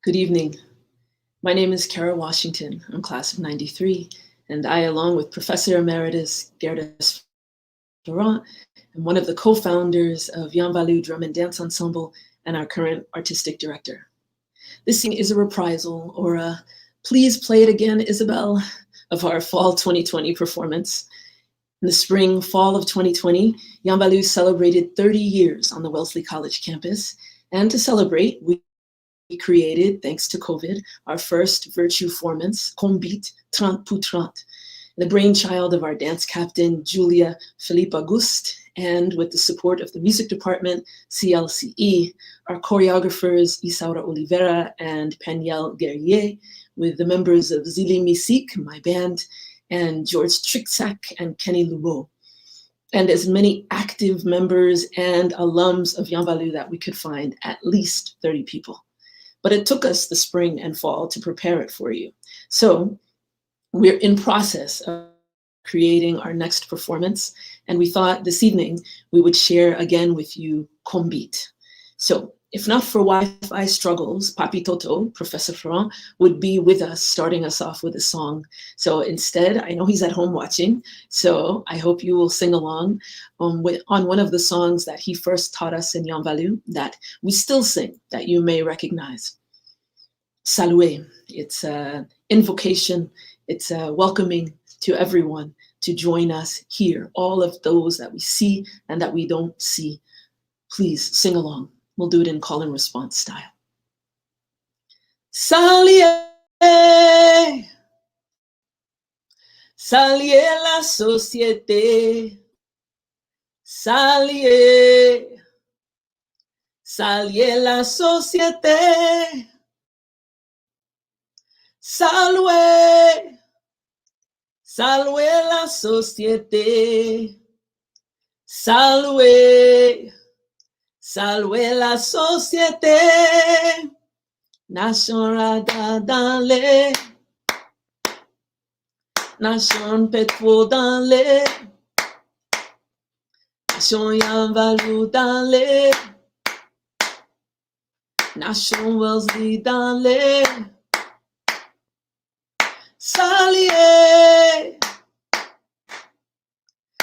Good evening. My name is Kera Washington. I'm class of 93, and I, along with Professor Emeritus Gerdes Florent, am one of the co-founders of Yanvalou Drum and Dance Ensemble and our current artistic director. This scene is a reprisal, or a please play it again, Isabel, of our fall 2020 performance. In the spring, fall of 2020, Yanvalou celebrated 30 years on the Wellesley College campus, and to celebrate, we created, thanks to COVID, our first virtue formance, Combit 30 pour 30, the brainchild of our dance captain, Julia Philippe Auguste, and with the support of the music department, CLCE, our choreographers, Isaura Oliveira and Paniel Guerrier, with the members of Zili Misik, my band, and George Tricksack and Kenny Lubo, and as many active members and alums of Yanvalou that we could find, at least 30 people. But it took us the spring and fall to prepare it for you. So we're in process of creating our next performance, and we thought this evening we would share again with you Combit. So if not for Wi-Fi struggles, Papi Toto, Professor Florent, would be with us, starting us off with a song. So instead, I know he's at home watching, so I hope you will sing along on one of the songs that he first taught us in Yanvalou that we still sing, that you may recognize. Saluer, it's an invocation, it's a welcoming to everyone to join us here, all of those that we see and that we don't see. Please sing along. We'll do it in call and response style. Saluer, saluer la société, saluer, saluer la société, saluer, saluer la société, saluer, saluer la société, nation rada dans les, nation pétro dans les, nation Yanvalou dans les, nation Wellesley dans les, saluer,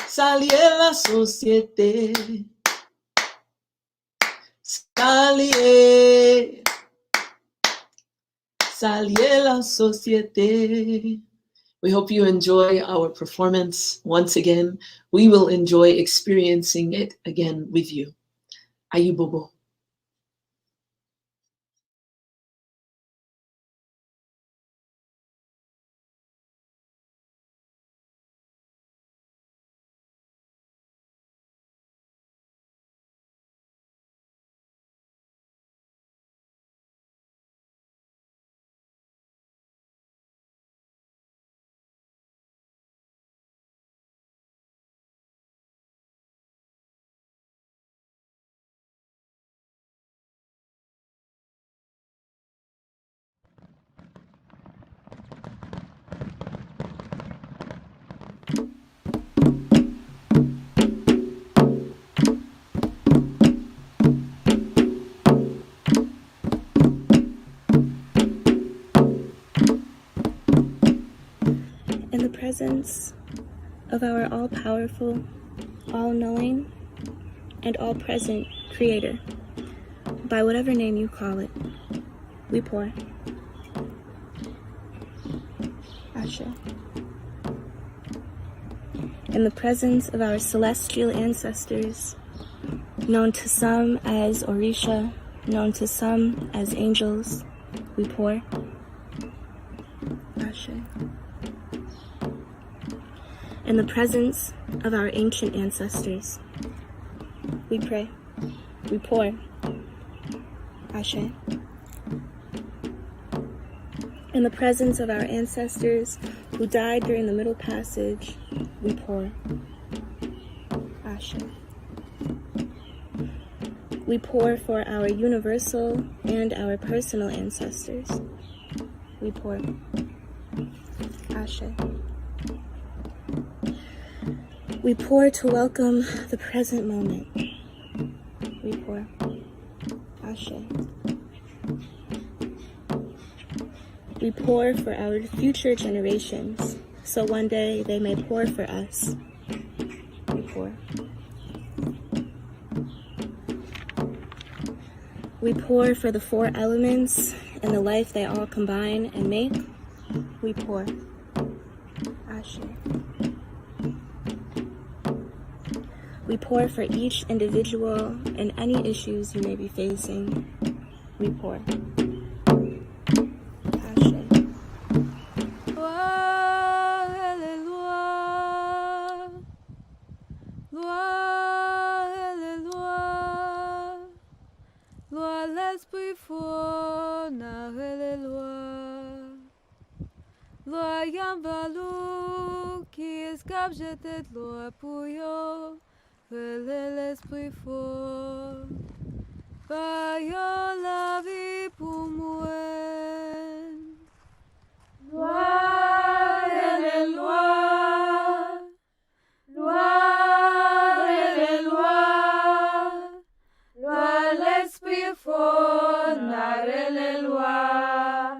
saluer la société, saluer, saluer la société. We hope you enjoy our performance once again. We will enjoy experiencing it again with you. Ayu Bobo. In the presence of our all-powerful, all-knowing, and all-present Creator, by whatever name you call it, we pour. Ashe. In the presence of our celestial ancestors, known to some as Orisha, known to some as angels, we pour. Ashe. In the presence of our ancient ancestors, we pray, we pour. Ashe. In the presence of our ancestors who died during the Middle Passage, we pour. Ashe. We pour for our universal and our personal ancestors. We pour. Ashe. We pour to welcome the present moment. We pour. Ashe. We pour for our future generations, so one day they may pour for us. We pour. We pour for the four elements and the life they all combine and make. We pour. Ashe. We pour for each individual and any issues you may be facing. We pour. Ashe. Loi l'esprit fort na hele loi Yanvalou qui escape jete loi pour yo hele l'esprit fort pa yo la vie pour moi loi hele loi l'esprit fort na hele loi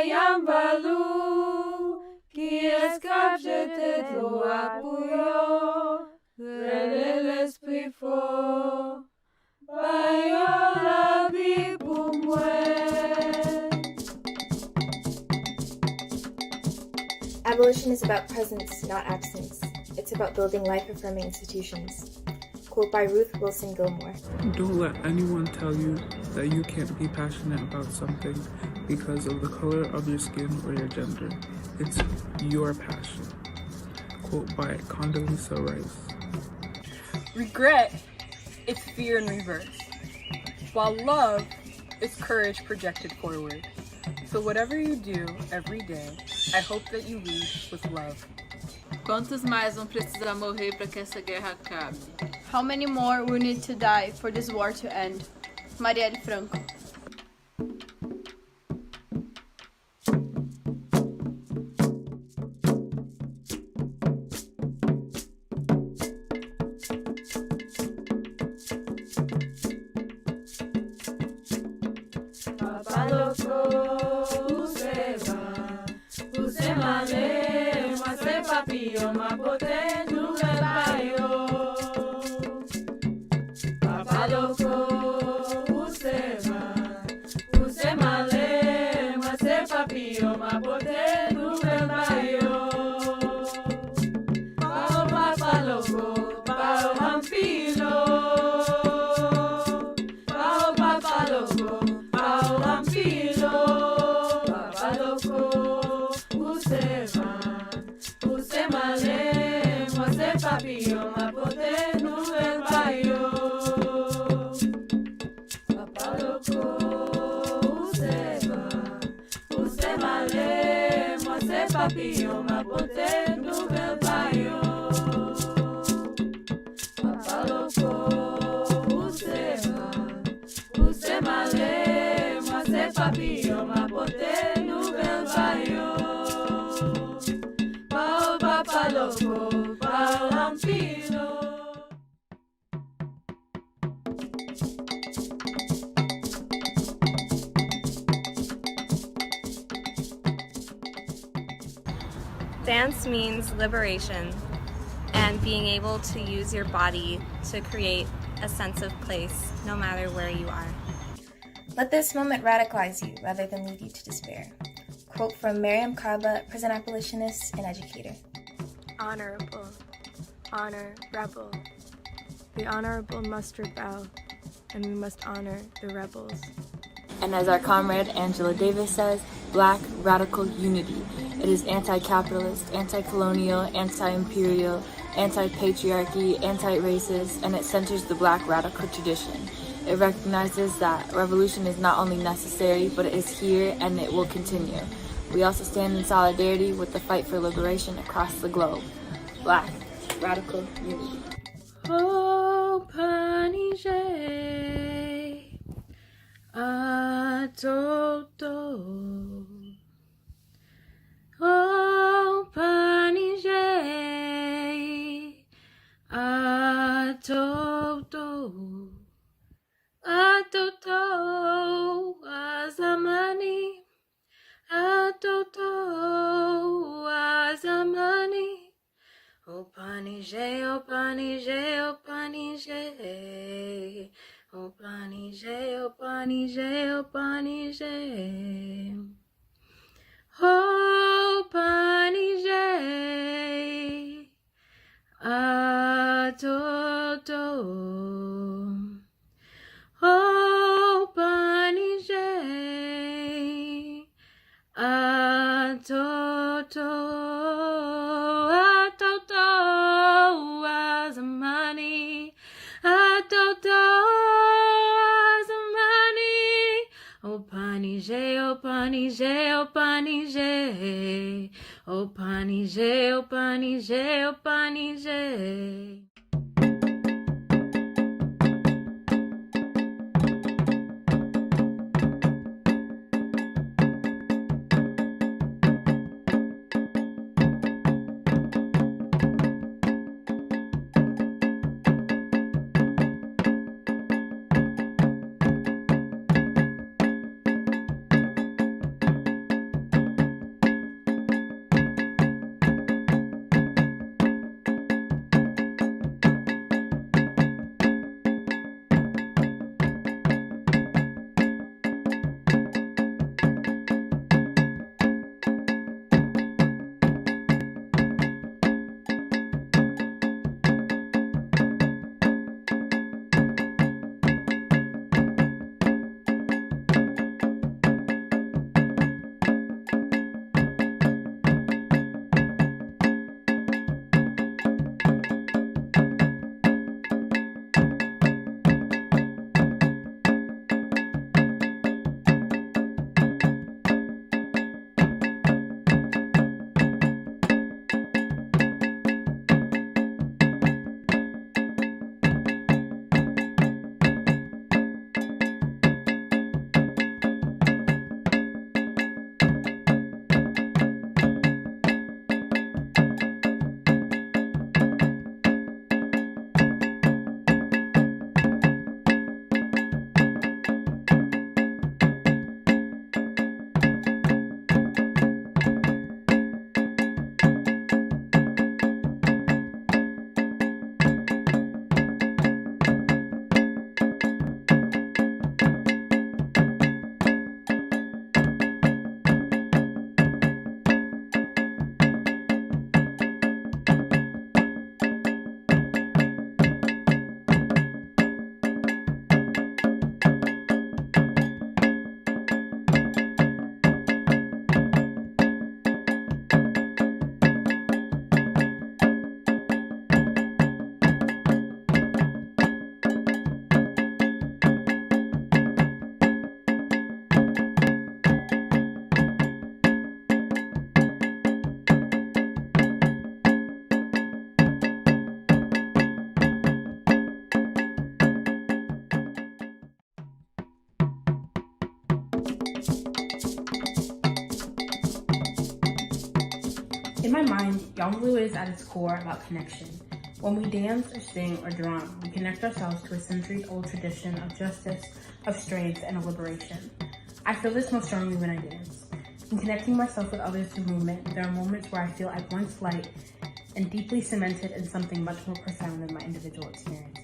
Yanvalou qui escape jete loi pour yo hele l'esprit fort pa yo la vie pour moi. Abolition is about presence, not absence. It's about building life-affirming institutions. Quote by Ruth Wilson Gilmore. Don't let anyone tell you that you can't be passionate about something because of the color of your skin or your gender. It's your passion. Quote by Condoleezza Rice. Regret is fear in reverse, while love is courage projected forward. So whatever you do every day, I hope that you lead with love. Quantos mais vão precisar morrer para que essa guerra acabe? How many more will need to die for this war to end? Marielle Franco. Dance means liberation and being able to use your body to create a sense of place no matter where you are. Let this moment radicalize you rather than lead you to despair. Quote from Miriam Kaba, prison abolitionist and educator. Honorable, honor rebel. The honorable must rebel, and we must honor the rebels. And as our comrade Angela Davis says, Black radical unity. It is anti-capitalist, anti-colonial, anti-imperial, anti-patriarchy, anti-racist, and it centers the Black radical tradition. It recognizes that revolution is not only necessary, but it is here and it will continue. We also stand in solidarity with the fight for liberation across the globe. Black radical unity. Oh, Panige, Atoto. Oh, Panige, Atoto. Atoto, Azamani, Atoto azamani. Opanije, opanije, opanije. Opanije, opanije, opanije. Opanije. Atoto. Opanije. Atoto. Atoto azamani. Atoto azamani. Opanije, opanije, opanije. Opanije, opanije, opanije. In my mind, Yanvalou is at its core about connection. When we dance or sing or drum, we connect ourselves to a centuries-old tradition of justice, of strength, and of liberation. I feel this most strongly when I dance. In connecting myself with others through movement, there are moments where I feel at once light and deeply cemented in something much more profound than my individual experience.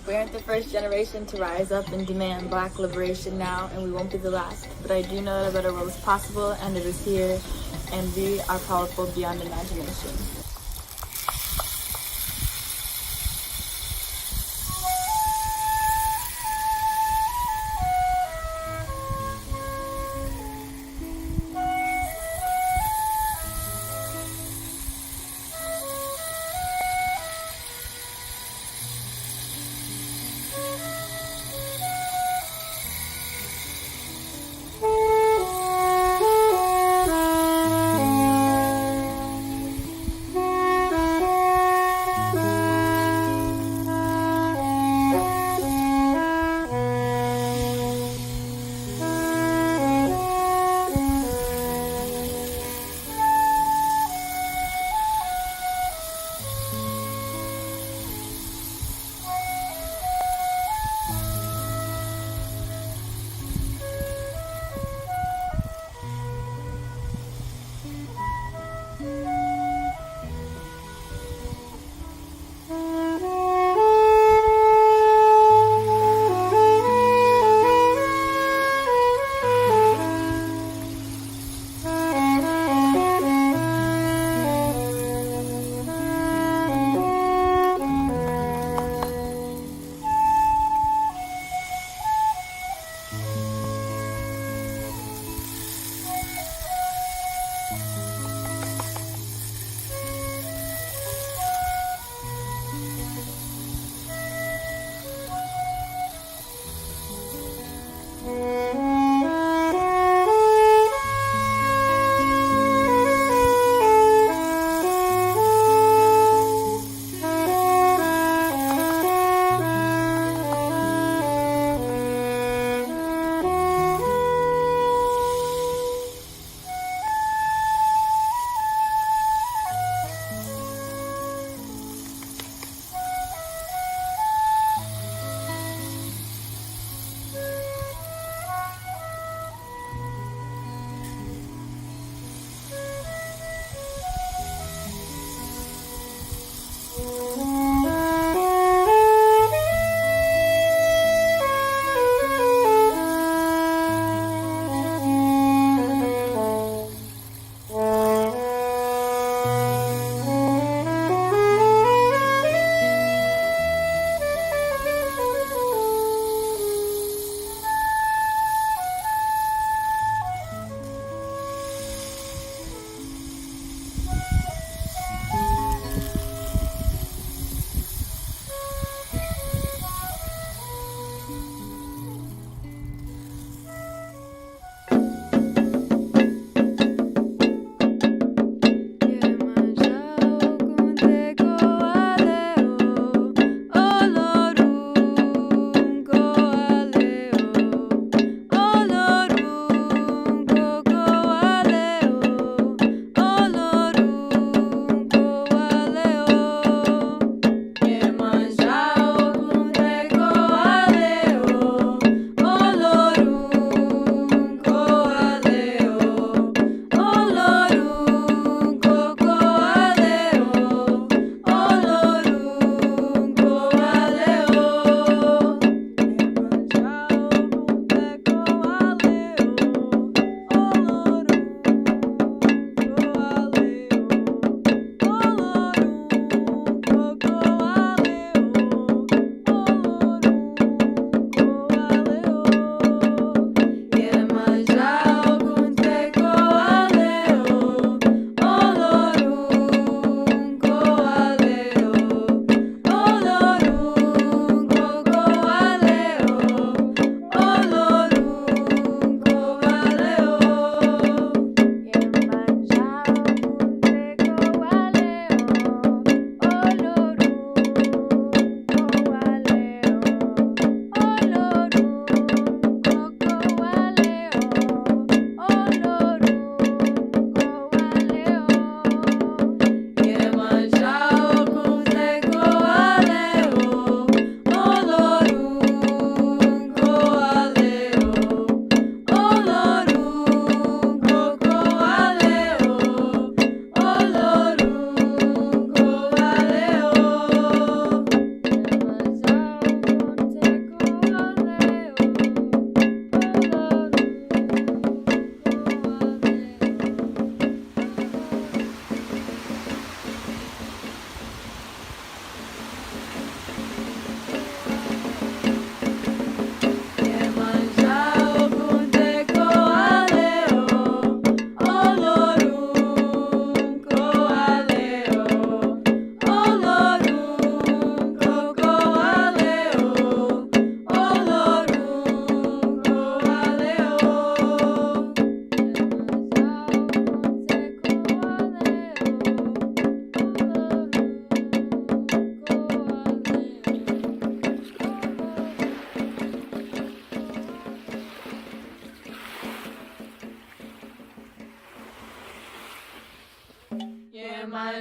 We aren't the first generation to rise up and demand Black liberation now, and we won't be the last. But I do know that a better world is possible, and it is here, and we are powerful beyond imagination.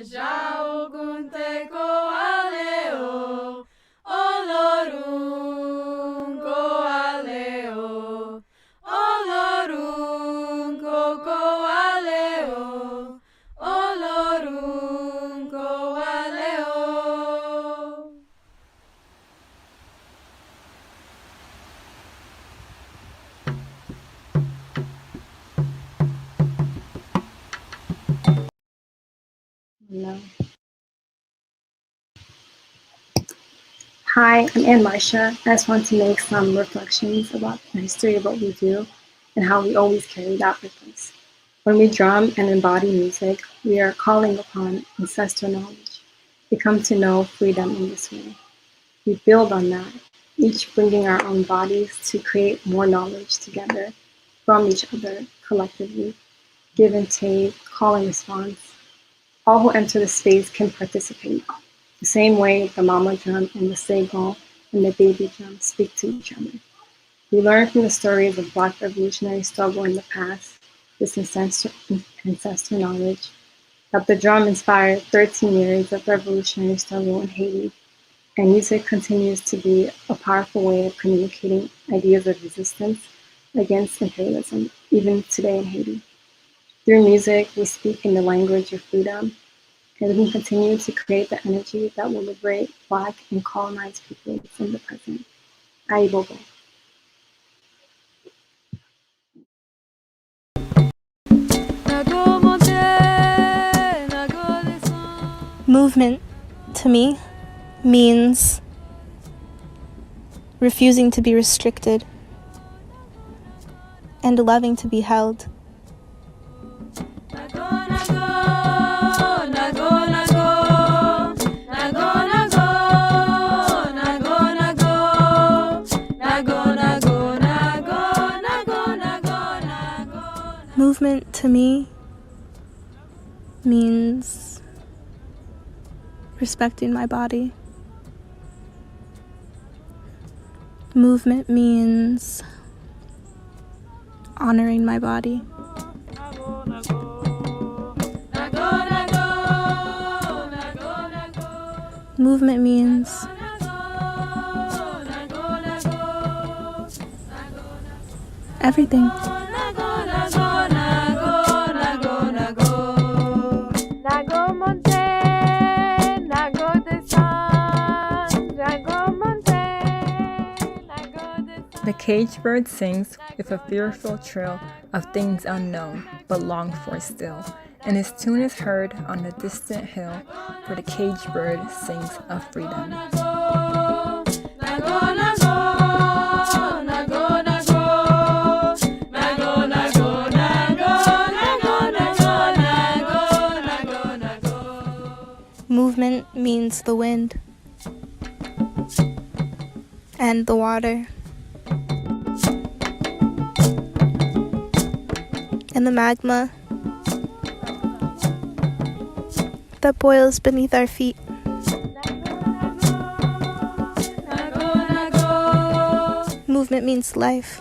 já ogunte koaleo, olorun koaleo, olorun koaleo, olorun koaleo. No. Hi, I'm Ann Marcia. I just want to make some reflections about the history of what we do and how we always carry that with us. When we drum and embody music, we are calling upon ancestral knowledge. We come to know freedom in this way. We build on that, each bringing our own bodies to create more knowledge together from each other collectively. Give and take, call and response. All who enter the space can participate. The same way the mama drum and the segon and the baby drum speak to each other. We learn from the stories of Black revolutionary struggle in the past, this ancestral knowledge, that the drum inspired 13 years of revolutionary struggle in Haiti, and music continues to be a powerful way of communicating ideas of resistance against imperialism, even today in Haiti. Through music, we speak in the language of freedom, and we can continue to create the energy that will liberate Black and colonized peoples in the present. Aibobo. Movement, to me, means refusing to be restricted and loving to be held. Movement to me means respecting my body. Movement means honoring my body. Movement means everything. The caged bird sings with a fearful trill of things unknown, but longed for still, and his tune is heard on the distant hill, where the caged bird sings of freedom. Movement means the wind and the water and the magma that boils beneath our feet. Movement means life.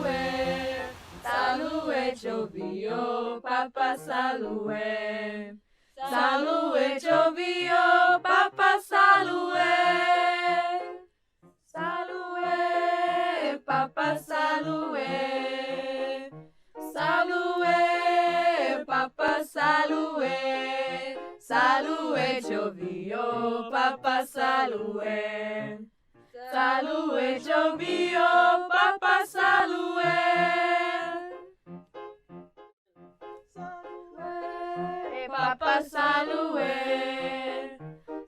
salue, salue chovio, papa salue. Salue chovio, papa salue. Salue, papa salue. Salue, papa salue. Salue chovio, papa salue. Salue chovio, papa salue. Papa salue,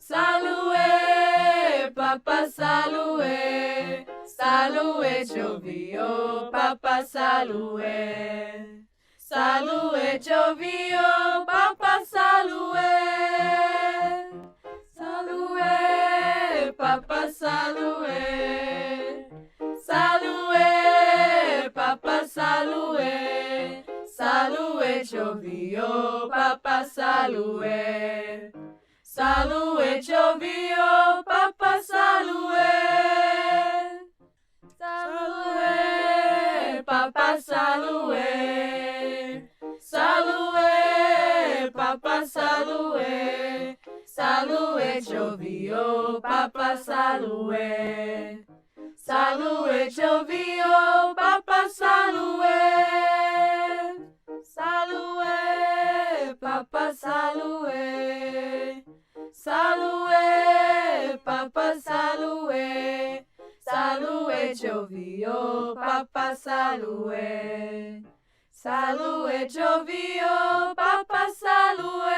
salue, papa salue, salue chovio, papa salue, salue chovio, papa salue, salue, papa salue, salue, papa salue. Salue chovio, papa salue. Salue chovio, papa salue. Salue, papa salue. Salue, papa salue. Salue chovio, papa salue. Salue chovio, papa salue. Salue, papa salue. Salue, papa salue. Salue chovio, papa salue. Salue chovio, papa salue.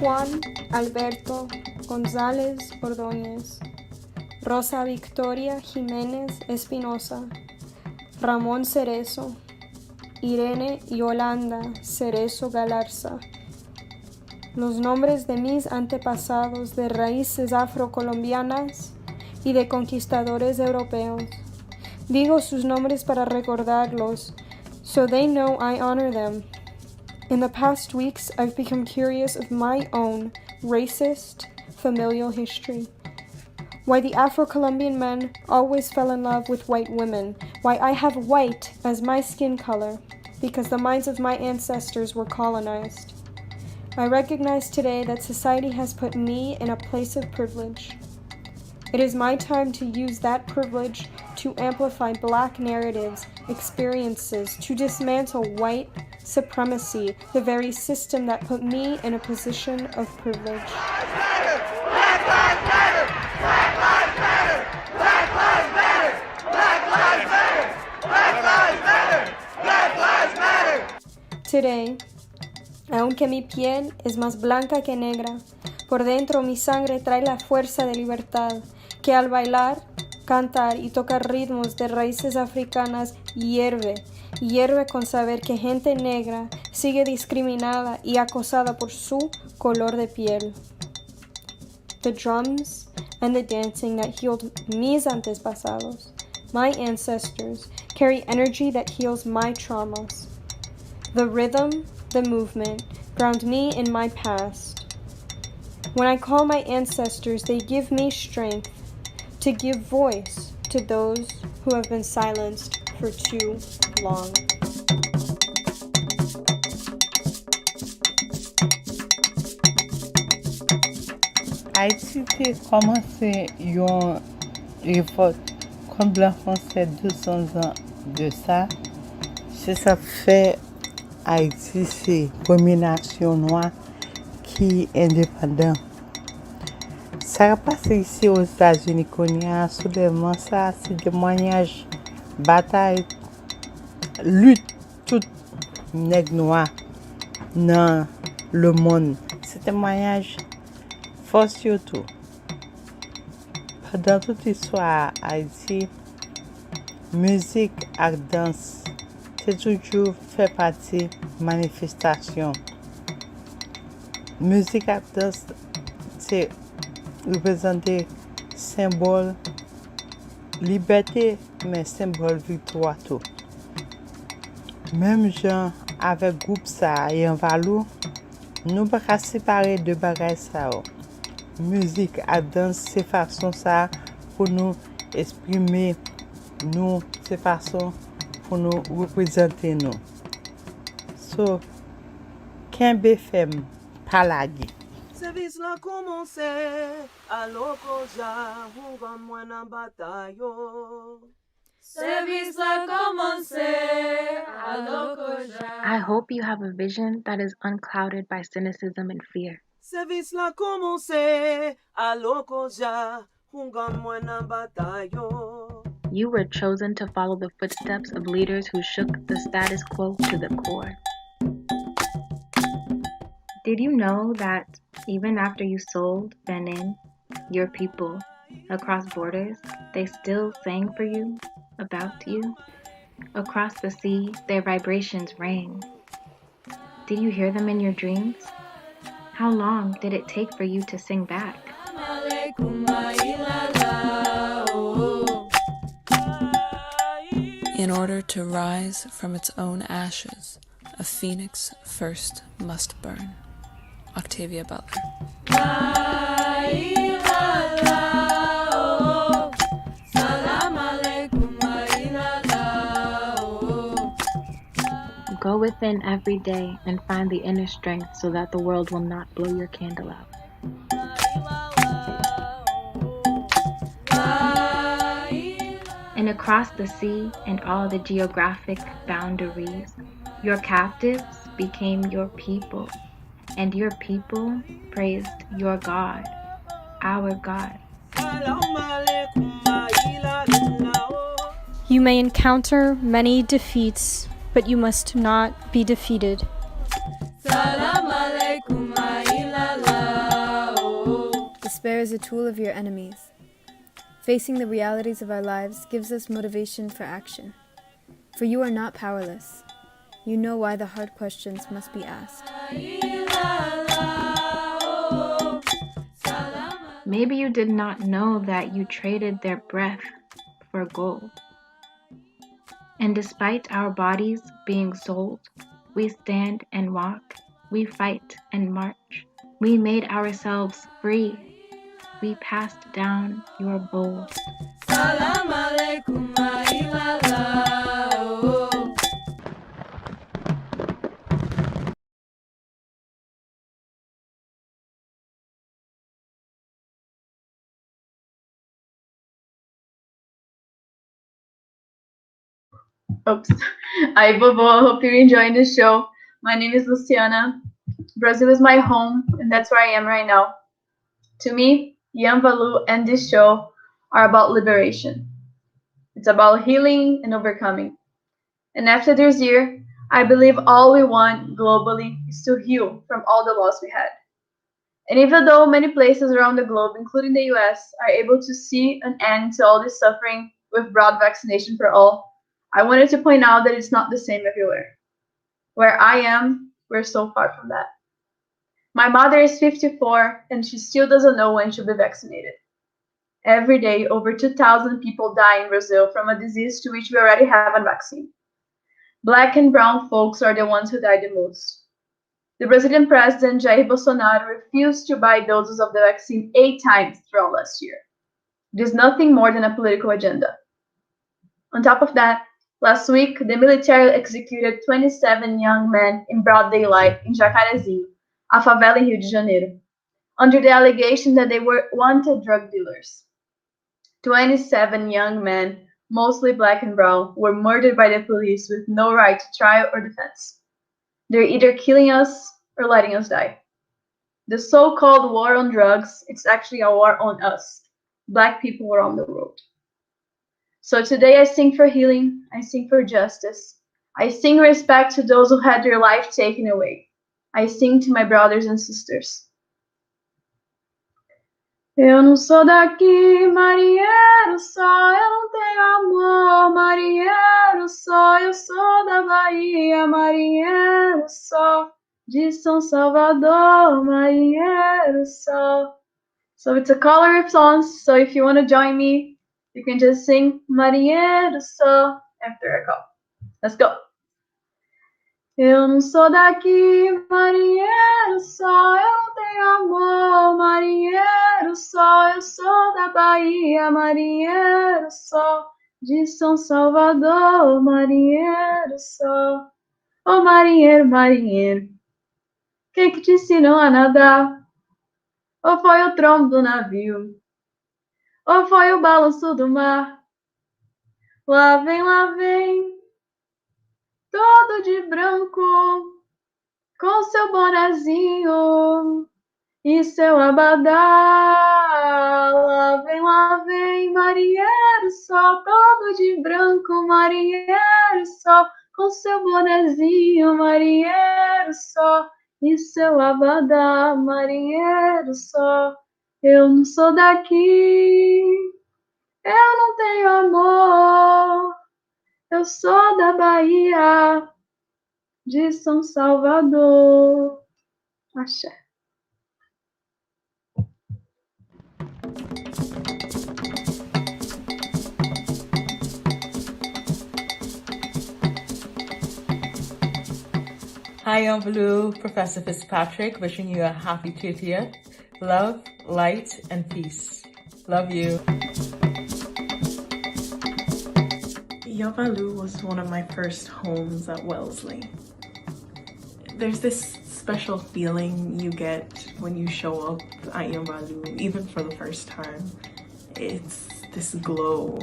Juan, Alberto, Gonzalez, Ordóñez, Rosa Victoria Jiménez Espinosa, Ramón Cerezo, Irene Yolanda Cerezo Galarza. Los nombres de mis antepasados de raíces afrocolombianas y de conquistadores europeos. Digo sus nombres para recordarlos, so they know I honor them. In the past weeks, I've become curious of my own racist familial history. Why the Afro-Colombian men always fell in love with white women. Why I have white as my skin color, because the minds of my ancestors were colonized. I recognize today that society has put me in a place of privilege. It is my time to use that privilege to amplify Black narratives, experiences, to dismantle white supremacy, the very system that put me in a position of privilege. Today, aunque mi piel es más blanca que negra, por dentro mi sangre trae la fuerza de libertad, que al bailar, cantar y tocar ritmos de raíces africanas hierve con saber que gente negra sigue discriminada y acosada por su color de piel. The drums and the dancing that healed mis antepasados, my ancestors, carry energy that heals my traumas. The rhythm, the movement, ground me in my past. When I call my ancestors, they give me strength to give voice to those who have been silenced for too long. Haiti te komanse yon revot Quand blanc fait 200 ans de ça, c'est ça fait Haïti, c'est la première nation noire qui est indépendante. Ça a passé ici aux États-Unis, soudainement, ça, c'est témoignage, bataille, lutte, tout nègre noir dans le monde. C'est témoignage force surtout. Pendant toute l'histoire Haïti, musique et danse, c'est toujours fait partie de manifestation. Musique et danse, c'est représenter symbole liberté, mais symbole victoire tout. Même gens avec groupe ça Yanvalou, nous pas qu'à séparer de bagages ça. Musique et danse, c'est façon ça pour nous exprimer nous, c'est façon pour nous représenter nous. So, Kembe fem palagi. Service la commencé, alors que j'avoue moins en bataille. Service la commencé, alors que I hope you have a vision that is unclouded by cynicism and fear. Service la commencé, alors que j'avoue moins en bataille. You were chosen to follow the footsteps of leaders who shook the status quo to the core. Did you know that even after you sold Benin, your people, across borders, they still sang for you, about you? Across the sea, their vibrations rang. Did you hear them in your dreams? How long did it take for you to sing back? In order to rise from its own ashes, a phoenix first must burn. Octavia Butler. Go within every day and find the inner strength so that the world will not blow your candle out. And across the sea and all the geographic boundaries, your captives became your people, and your people praised your God, our God. You may encounter many defeats, but you must not be defeated. Despair is a tool of your enemies. Facing the realities of our lives gives us motivation for action. For you are not powerless. You know why the hard questions must be asked. Maybe you did not know that you traded their breath for gold. And despite our bodies being sold, we stand and walk, we fight and march. We made ourselves free. We passed down your bowl. Salam alaikum, Oops. Hi, Bobo. Hope you're enjoying the show. My name is Luciana. Brazil is my home, and that's where I am right now. To me, Yanvalou and this show are about liberation. It's about healing and overcoming. And after this year, I believe all we want globally is to heal from all the loss we had. And even though many places around the globe, including the US, are able to see an end to all this suffering with broad vaccination for all, I wanted to point out that it's not the same everywhere. Where I am, we're so far from that. My mother is 54 and she still doesn't know when she'll be vaccinated. Every day, over 2,000 people die in Brazil from a disease to which we already have a vaccine. Black and brown folks are the ones who die the most. The Brazilian president, Jair Bolsonaro, refused to buy doses of the vaccine 8 times throughout last year. It is nothing more than a political agenda. On top of that, last week, the military executed 27 young men in broad daylight in Jacarezinho, a favela in Rio de Janeiro, under the allegation that they were wanted drug dealers. 27 young men mostly black and brown, were murdered by the police with no right to trial or defense. They're either killing us or letting us die. The so-called war on drugs, it's actually a war on us, Black people around the world. So today I sing for healing, I sing for justice, I sing respect to those who had their life taken away. I sing to my brothers and sisters. Eu não sou daqui, marinheiro só, eu não tenho amor, marinheiro só, eu sou da Bahia, marinheiro só, de São Salvador, marinheiro só. So it's a color of songs, so if you want to join me, you can just sing marinheiro só after I call. Let's go. Eu não sou daqui, marinheiro só, eu não tenho amor, marinheiro só, eu sou da Bahia, marinheiro só, de São Salvador, marinheiro só. Ô marinheiro, marinheiro, quem que te ensinou a nadar? Ou foi o trombo do navio? Ou foi o balanço do mar? Lá vem, todo de branco, com seu bonezinho e seu abadá. Lá vem, marinheiro só, todo de branco, marinheiro só, com seu bonezinho, marinheiro só, e seu abadá, marinheiro só. Eu não sou daqui, eu não tenho amor, eu sou da Bahia, de São Salvador. Axé. Hi, Yanvalou, Professor Fitzpatrick, wishing you a happy 30th. Love, light, and peace. Love you. Yanvalou was one of my first homes at Wellesley. There's this special feeling you get when you show up at Yanvalou, even for the first time. It's this glow.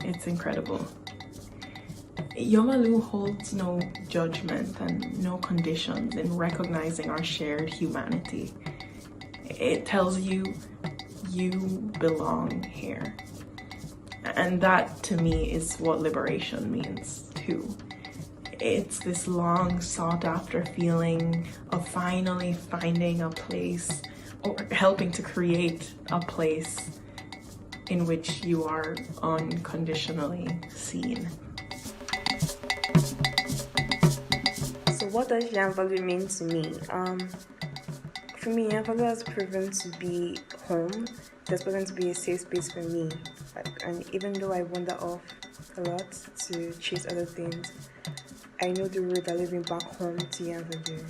It's incredible. Yanvalou holds no judgment and no conditions in recognizing our shared humanity. It tells you, you belong here. And that, to me, is what liberation means, too. It's this long sought-after feeling of finally finding a place or helping to create a place in which you are unconditionally seen. So what does Yanvalou mean to me? For me, Yanvalou has proven to be home. It has proven to be a safe space for me. And even though I wander off a lot to chase other things, I know the road that leads me back home to Yanvalou.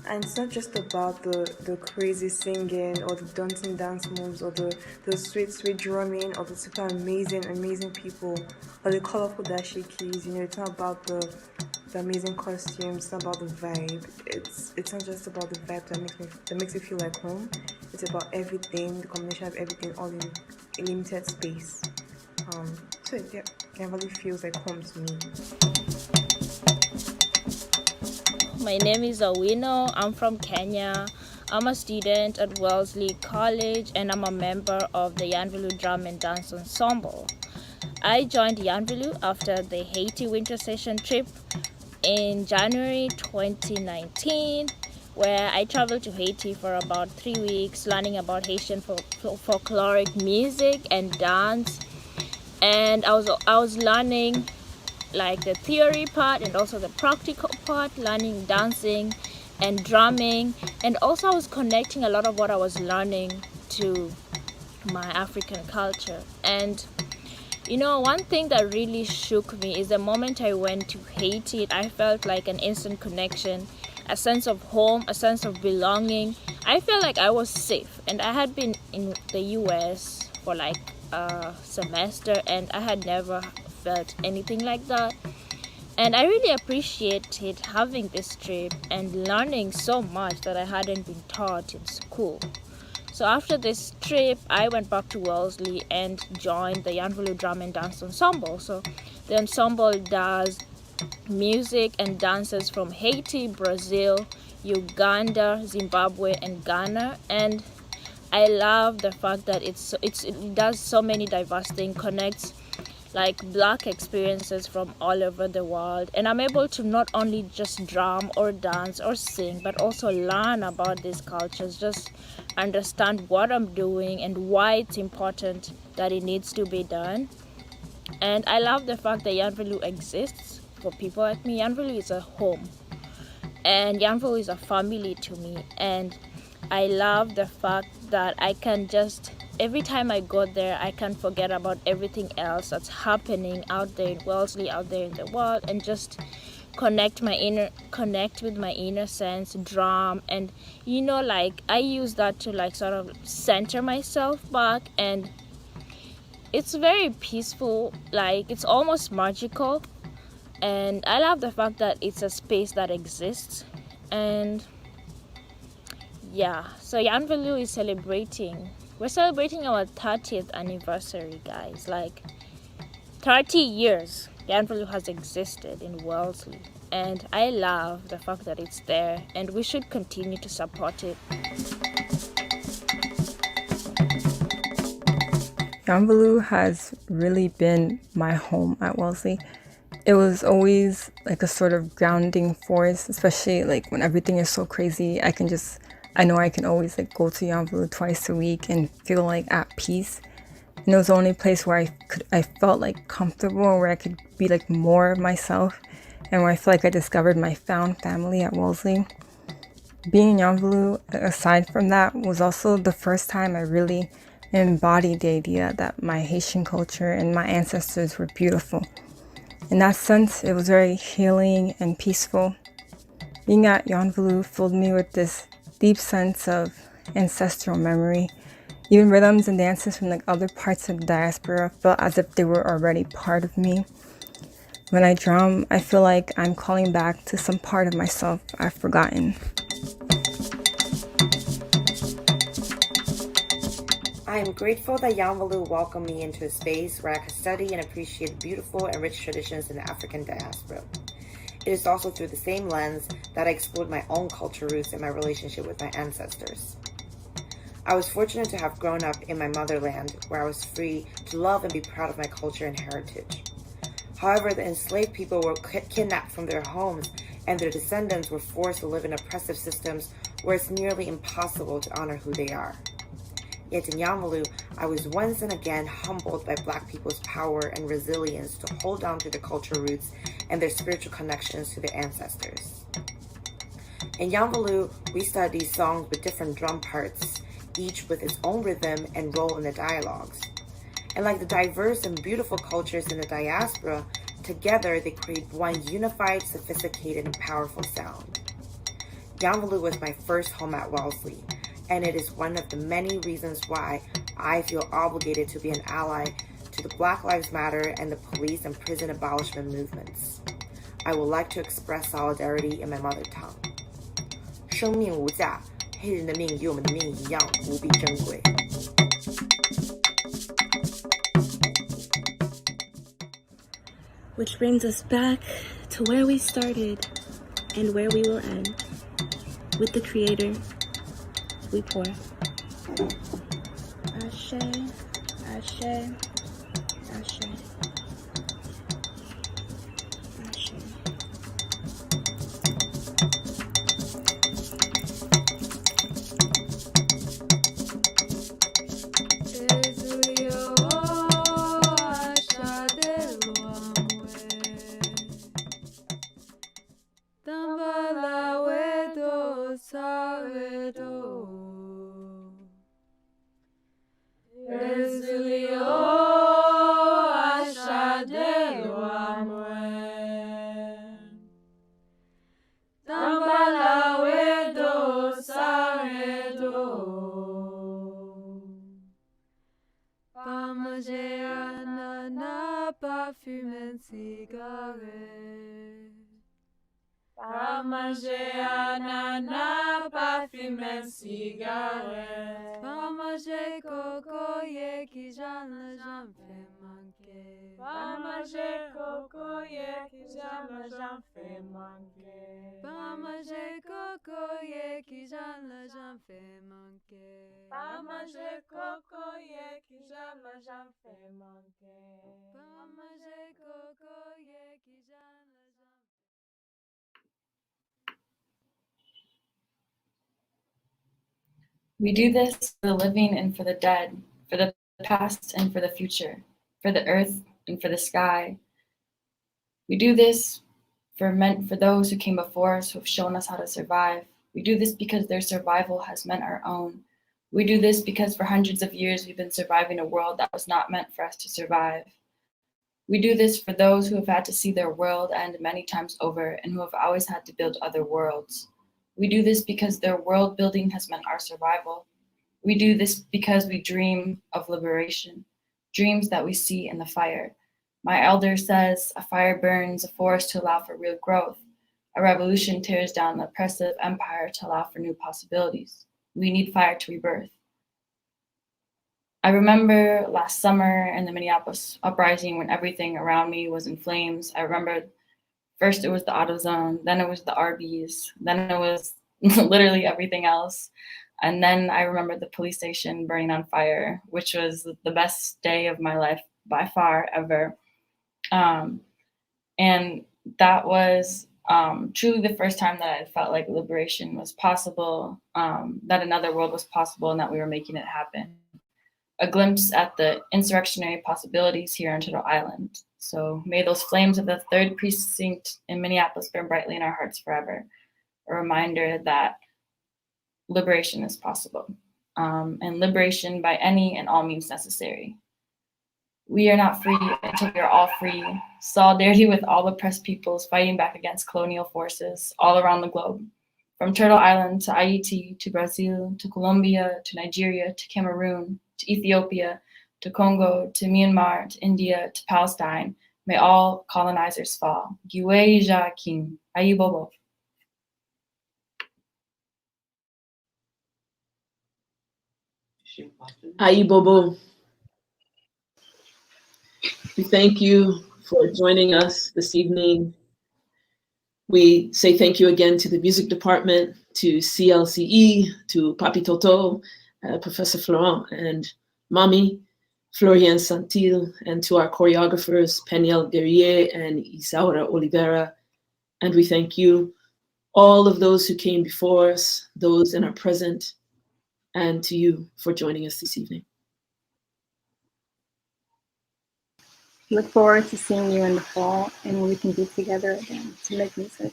And it's not just about the crazy singing or the dancing dance moves or the sweet drumming or the super amazing people or the colorful dashikis. You know, it's not about the amazing costumes. It's not about the vibe. It's not just about the vibe that makes it feel like home. It's about everything, the combination of everything, all in a limited space. So yeah, Yanvalou feels like home to me. My name is Awino. I'm from Kenya. I'm a student at Wellesley College and I'm a member of the Yanvalou Drum and Dance Ensemble. I joined Yanvalou after the Haiti winter session trip in January 2019, where I traveled to Haiti for about 3 weeks, learning about Haitian folkloric music and dance. And I was learning like the theory part and also the practical part, learning dancing and drumming, and also I was connecting a lot of what I was learning to my African culture. And you know, one thing that really shook me is the moment I went to Haiti, I felt like an instant connection, a sense of home, a sense of belonging. I felt like I was safe, and I had been in the US for like a semester and I had never felt anything like that. And I really appreciated having this trip and learning so much that I hadn't been taught in school. So after this trip, I went back to Wellesley and joined the Yanvalou Drum and Dance Ensemble. So the ensemble does music and dances from Haiti, Brazil, Uganda, Zimbabwe, and Ghana. And I love the fact that it does so many diverse things, connects like Black experiences from all over the world, and I'm able to not only just drum or dance or sing, but also learn about these cultures, just understand what I'm doing and why it's important that it needs to be done. And I love the fact that Yanvalou exists for people like me. Yanvalou is a home, and Yanvalou is a family to me, and I love the fact that I can just, every time I go there, I can forget about everything else that's happening out there in Wellesley, out there in the world, and just connect with my inner sense, drum, and like I use that to like sort of center myself back, and it's very peaceful, like it's almost magical. And I love the fact that it's a space that exists. And yeah, so Yanvalou is we're celebrating our 30th anniversary, guys. Like 30 years Yanvalou has existed in Wellesley, and I love the fact that it's there, and we should continue to support it. Yanvalou has really been my home at Wellesley. It was always like a sort of grounding force, especially like when everything is so crazy. I know I can always like go to Yanvalou twice a week and feel like at peace. And it was the only place where I felt like comfortable, where I could be like more of myself, and where I feel like I discovered my found family at Wellesley. Being in Yanvalou, aside from that, was also the first time I really embodied the idea that my Haitian culture and my ancestors were beautiful. In that sense, it was very healing and peaceful. Being at Yanvalou filled me with this deep sense of ancestral memory. Even rhythms and dances from like other parts of the diaspora felt as if they were already part of me. When I drum, I feel like I'm calling back to some part of myself I've forgotten. I am grateful that Yanvalou welcomed me into a space where I could study and appreciate beautiful and rich traditions in the African diaspora. It is also through the same lens that I explored my own culture roots and my relationship with my ancestors. I was fortunate to have grown up in my motherland, where I was free to love and be proud of my culture and heritage. However, the enslaved people were kidnapped from their homes, and their descendants were forced to live in oppressive systems where it's nearly impossible to honor who they are. Yet in Yanvalou, I was once and again humbled by Black people's power and resilience to hold on to their cultural roots and their spiritual connections to their ancestors. In Yanvalou, we study songs with different drum parts, each with its own rhythm and role in the dialogues. And like the diverse and beautiful cultures in the diaspora, together they create one unified, sophisticated, and powerful sound. Yanvalou was my first home at Wellesley, and it is one of the many reasons why I feel obligated to be an ally to the Black Lives Matter and the police and prison abolishment movements. I would like to express solidarity in my mother tongue. 生命无价，黑人的命与我们的命一样无比珍贵。Which brings us back to where we started and where we will end. With the Creator, we pour. Ashe, Ashe, Ashe. Pa manger ananas, pa fumer cigarette. Pa manger cocoyer qui j'en fait manquer. Pa manger cocoyer qui j'en fait manquer. Pa manger cocoyer qui j'en fait manquer. Pa manger cocoyer qui j'en fait manquer. Pa manger cocoyer qui j'en We do this for the living and for the dead, for the past and for the future, for the earth and for the sky. We do this for those who came before us, who have shown us how to survive. We do this because their survival has meant our own. We do this because for hundreds of years we've been surviving a world that was not meant for us to survive. We do this for those who have had to see their world end many times over and who have always had to build other worlds. We do this because their world building has meant our survival. We do this because we dream of liberation, dreams that we see in the fire. My elder says a fire burns a forest to allow for real growth. A revolution tears down an oppressive empire to allow for new possibilities. We need fire to rebirth. I remember last summer in the Minneapolis uprising when everything around me was in flames. I remember first it was the AutoZone, then it was the Arby's, then it was literally everything else. And then I remember the police station burning on fire, which was the best day of my life by far ever. And that was truly the first time that I felt like liberation was possible, that another world was possible and that we were making it happen. A glimpse at the insurrectionary possibilities here on Turtle Island. So may those flames of the 3rd precinct in Minneapolis burn brightly in our hearts forever. A reminder that liberation is possible, and liberation by any and all means necessary. We are not free until we are all free. Solidarity with all oppressed peoples fighting back against colonial forces all around the globe. From Turtle Island to Haiti, to Brazil, to Colombia, to Nigeria, to Cameroon, to Ethiopia, to Congo, to Myanmar, to India, to Palestine, may all colonizers fall. Giwe Ja King, Ayibobo. Ayibobo. We thank you for joining us this evening. We say thank you again to the music department, to CLCE, to Papi Toto, Professor Florent, and Mami, Florian Santil, and to our choreographers, Peniel Guerrier and Isaura Oliveira. And we thank you, all of those who came before us, those in our present, and to you for joining us this evening. Look forward to seeing you in the fall and when we can be together again to make music.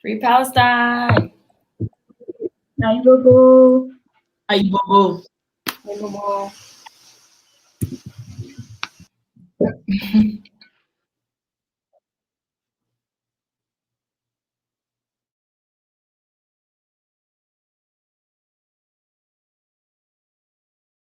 Free Palestine! Ayibobo! Ayibobo! Ayibobo!